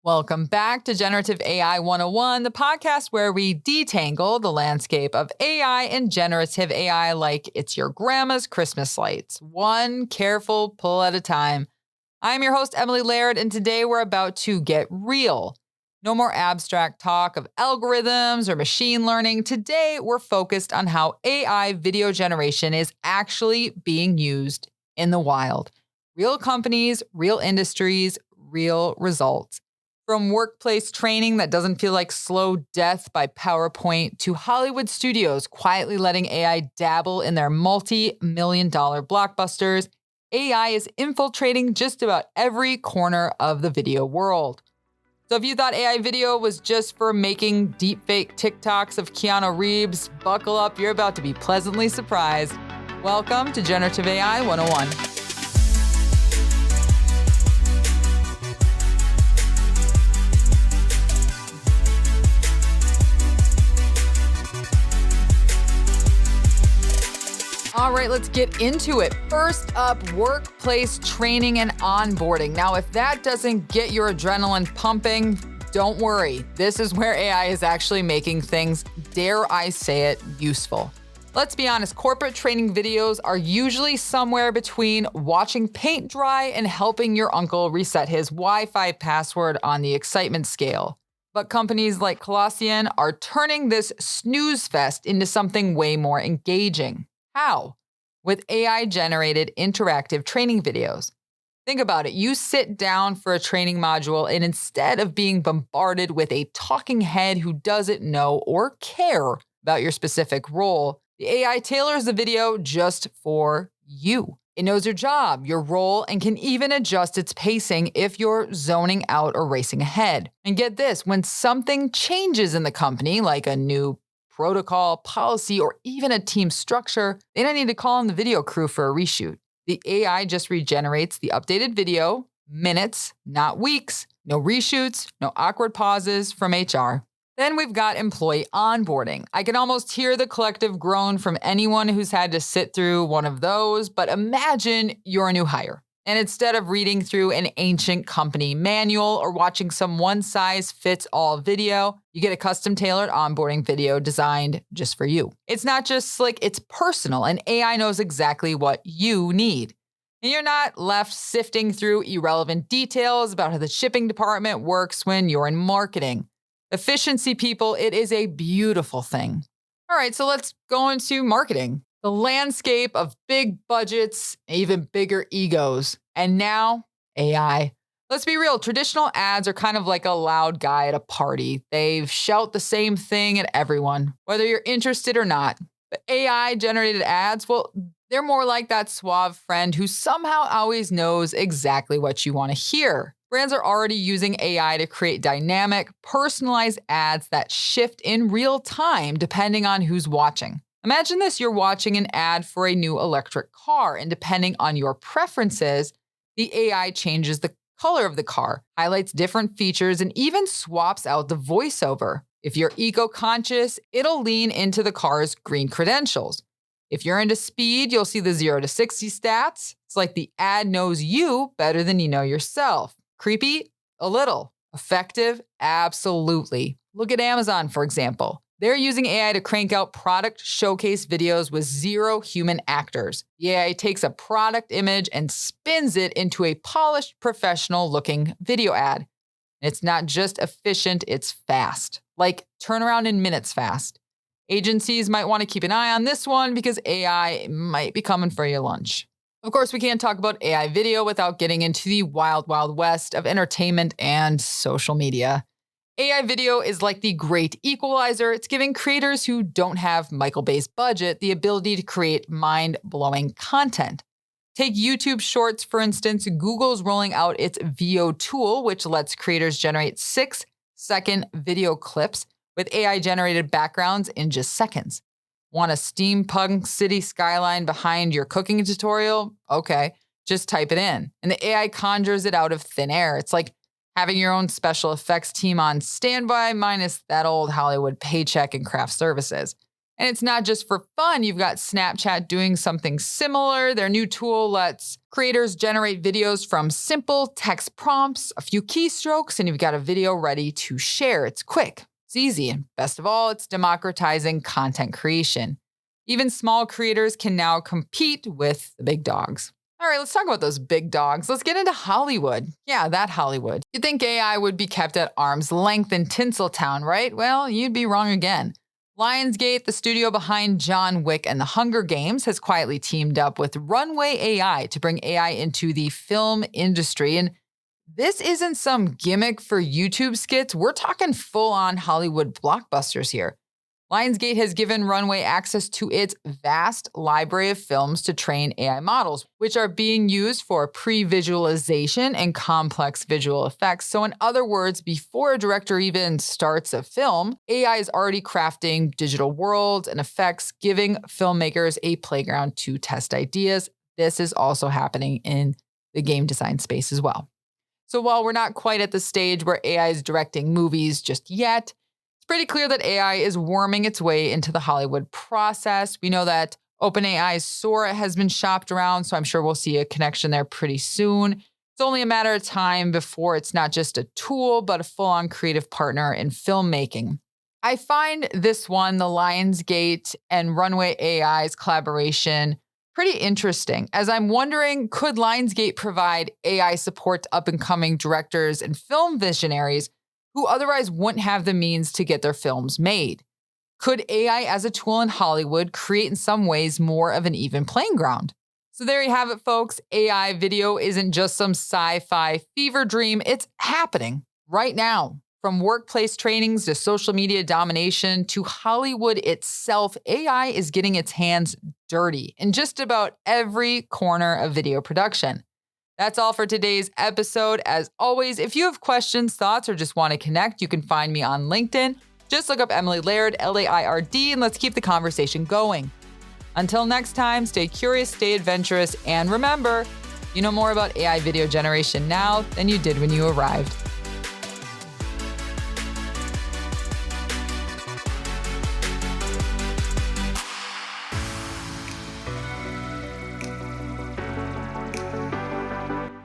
Welcome back to Generative AI 101, the podcast where we detangle the landscape of AI and generative AI like it's your grandma's Christmas lights, one careful pull at a time. I'm your host, Emily Laird, and today we're about to get real. No more abstract talk of algorithms or machine learning. Today, we're focused on how AI video generation is actually being used in the wild. Real companies, real industries, real results. From workplace training that doesn't feel like slow death by PowerPoint to Hollywood studios quietly letting AI dabble in their multi-million-dollar blockbusters, AI is infiltrating just about every corner of the video world. So if you thought AI video was just for making deepfake TikToks of Keanu Reeves, buckle up, you're about to be pleasantly surprised. Welcome to Generative AI 101. All right, let's get into it. First up, workplace training and onboarding. Now, if that doesn't get your adrenaline pumping, don't worry. This is where AI is actually making things, dare I say it, useful. Let's be honest, corporate training videos are usually somewhere between watching paint dry and helping your uncle reset his Wi-Fi password on the excitement scale. But companies like Colossian are turning this snooze fest into something way more engaging. How? With AI-generated interactive training videos. Think about it. You sit down for a training module, and instead of being bombarded with a talking head who doesn't know or care about your specific role, the AI tailors the video just for you. It knows your job, your role, and can even adjust its pacing if you're zoning out or racing ahead. And get this, when something changes in the company, like a new protocol, policy, or even a team structure, they don't need to call in the video crew for a reshoot. The AI just regenerates the updated video, minutes, not weeks, no reshoots, no awkward pauses from HR. Then we've got employee onboarding. I can almost hear the collective groan from anyone who's had to sit through one of those, but imagine you're a new hire. And instead of reading through an ancient company manual or watching some one-size-fits-all video, you get a custom-tailored onboarding video designed just for you. It's not just slick, it's personal, and AI knows exactly what you need. And you're not left sifting through irrelevant details about how the shipping department works when you're in marketing. Efficiency, people, it is a beautiful thing. All right, so let's go into marketing. The landscape of big budgets, even bigger egos, and now AI. Let's be real, traditional ads are kind of like a loud guy at a party. They shout the same thing at everyone, whether you're interested or not. But AI-generated ads, well, they're more like that suave friend who somehow always knows exactly what you want to hear. Brands are already using AI to create dynamic, personalized ads that shift in real time depending on who's watching. Imagine this, you're watching an ad for a new electric car, and depending on your preferences, the AI changes the color of the car, highlights different features, and even swaps out the voiceover. If you're eco-conscious, it'll lean into the car's green credentials. If you're into speed, you'll see the 0 to 60 stats. It's like the ad knows you better than you know yourself. Creepy? A little. Effective? Absolutely. Look at Amazon, for example. They're using AI to crank out product showcase videos with 0 human actors. The AI takes a product image and spins it into a polished, professional-looking video ad. And it's not just efficient, it's fast. Like turnaround in minutes fast. Agencies might want to keep an eye on this one because AI might be coming for your lunch. Of course, we can't talk about AI video without getting into the wild, wild west of entertainment and social media. AI video is like the great equalizer. It's giving creators who don't have Michael Bay's budget the ability to create mind-blowing content. Take YouTube Shorts, for instance. Google's rolling out its VO tool, which lets creators generate 6-second video clips with AI-generated backgrounds in just seconds. Want a steampunk city skyline behind your cooking tutorial? Okay, just type it in. And the AI conjures it out of thin air. It's like having your own special effects team on standby minus that old Hollywood paycheck and craft services. And it's not just for fun. You've got Snapchat doing something similar. Their new tool lets creators generate videos from simple text prompts, a few keystrokes, and you've got a video ready to share. It's quick, it's easy, and best of all, it's democratizing content creation. Even small creators can now compete with the big dogs. All right, let's talk about those big dogs. Let's get into Hollywood. Yeah, that Hollywood. You'd think AI would be kept at arm's length in Tinseltown, right? Well, you'd be wrong again. Lionsgate, the studio behind John Wick and The Hunger Games, has quietly teamed up with Runway AI to bring AI into the film industry. And this isn't some gimmick for YouTube skits. We're talking full-on Hollywood blockbusters here. Lionsgate has given Runway access to its vast library of films to train AI models, which are being used for pre-visualization and complex visual effects. So in other words, before a director even starts a film, AI is already crafting digital worlds and effects, giving filmmakers a playground to test ideas. This is also happening in the game design space as well. So while we're not quite at the stage where AI is directing movies just yet, pretty clear that AI is worming its way into the Hollywood process. We know that OpenAI's Sora has been shopped around, so I'm sure we'll see a connection there pretty soon. It's only a matter of time before it's not just a tool, but a full-on creative partner in filmmaking. I find this one, the Lionsgate and Runway AI's collaboration, pretty interesting, as I'm wondering, could Lionsgate provide AI support to up-and-coming directors and film visionaries who otherwise wouldn't have the means to get their films made? Could AI as a tool in Hollywood create in some ways more of an even playing ground? So there you have it, folks. AI video isn't just some sci-fi fever dream. It's happening right now. From workplace trainings to social media domination to Hollywood itself, AI is getting its hands dirty in just about every corner of video production. That's all for today's episode. As always, if you have questions, thoughts, or just want to connect, you can find me on LinkedIn. Just look up Emily Laird, Laird, and let's keep the conversation going. Until next time, stay curious, stay adventurous, and remember, you know more about AI video generation now than you did when you arrived.